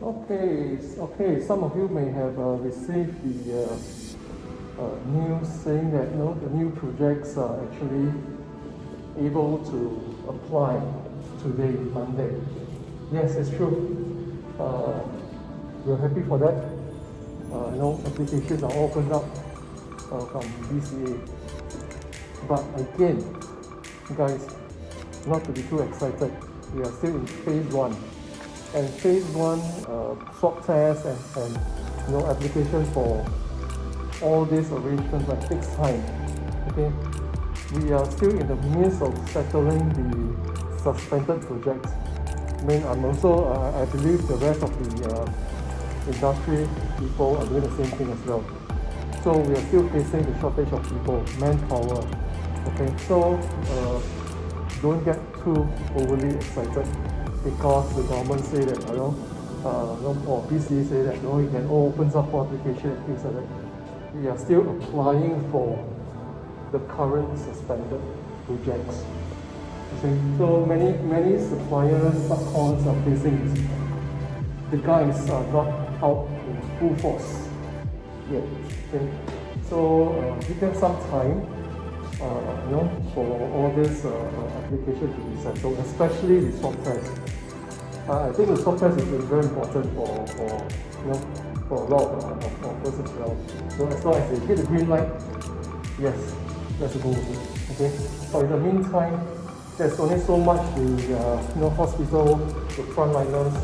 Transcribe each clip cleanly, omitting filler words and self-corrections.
Okay. Some of you may have received the news saying that the new projects are actually able to apply today, Monday. Yes, it's true. We're happy for that. Applications are opened up from BCA. But again, guys, not to be too excited, we are still in phase 1. And phase 1 swab test and application for all these arrangements takes time. Okay, we are still in the midst of settling the suspended projects. I'm also, I believe the rest of the industry people are doing the same thing as well. So we are still facing the shortage of people, manpower. Okay, so don't get too overly excited because the government say that, or BCA say that, you can open up for application and things like that. We are still applying for the current suspended projects. Okay, so many suppliers, subcons are facing this. The guys are not out in full force yet. Okay, so give them some time. For all this application to be settled, especially the swab test. I think the swab test is very important for a lot of us as well. So as long as they get the green light, yes, let's go with it. Okay. But in the meantime, there's only so much the hospital, the frontliners,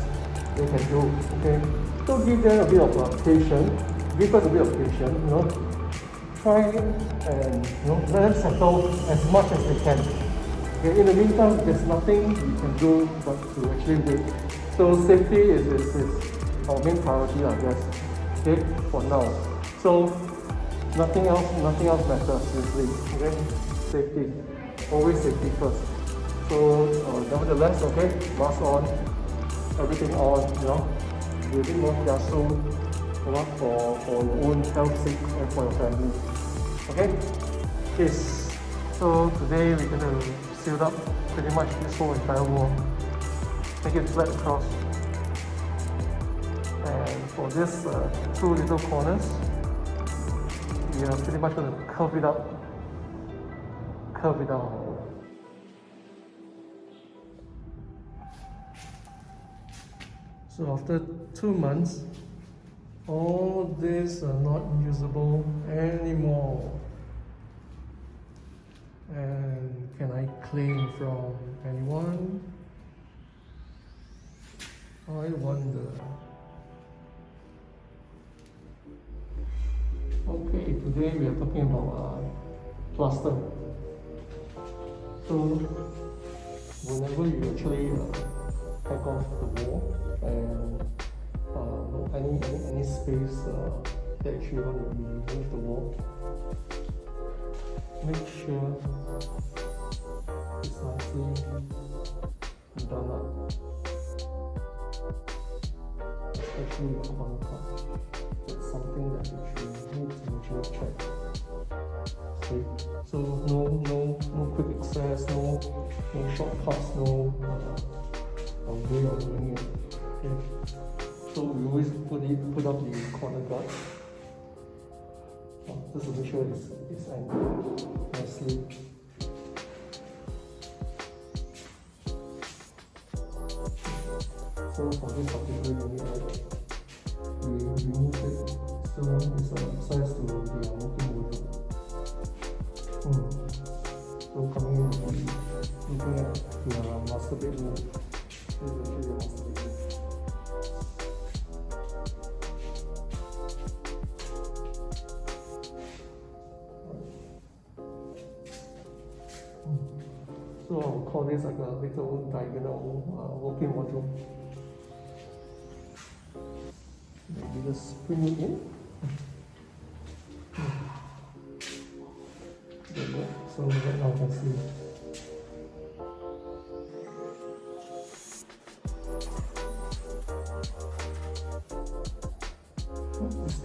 they can do. Okay. So give them a bit of patience. Give us a bit of patience. Try and let them settle as much as they can. Okay, in the meantime, there's nothing we can do but to actually wait. So safety is our main priority, I guess. Okay, for now. So nothing else matters, seriously. Okay, safety, always safety first. So nevertheless, okay, mask on, everything on. Be a bit more careful. For your own health sake and for your family. Okay? Yes. So today we're going to seal up pretty much this whole entire wall. Make it flat across. And for this two little corners, we are pretty much going to curve it up. Curve it out. So after 2 months, all these are not usable anymore. And can I claim from anyone? I wonder. Okay, today we are talking about plaster. So whenever you actually take off the wall and any space that actually want to remove the wall, make sure it's nicely done up, especially the corner part. It's something that you need to actually check. Okay, so no quick access, no shortcuts, no way of doing it. Okay. So we always put up the corner guard, just to make sure it's angled nicely. So for this particular unit, we remove it, so it's access to the working wardrobe. So coming in, looking at the master bedroom, this is actually the master bedroom. So I'll call this like a little diagonal walk-in wardrobe. Maybe just spring it in. So right now you can see.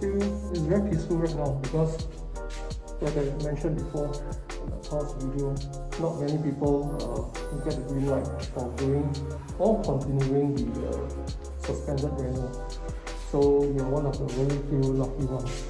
It's very peaceful right now because, like I mentioned before in the past video, not many people get the green light for doing or continuing the suspended renal. So you're one of the very few lucky ones.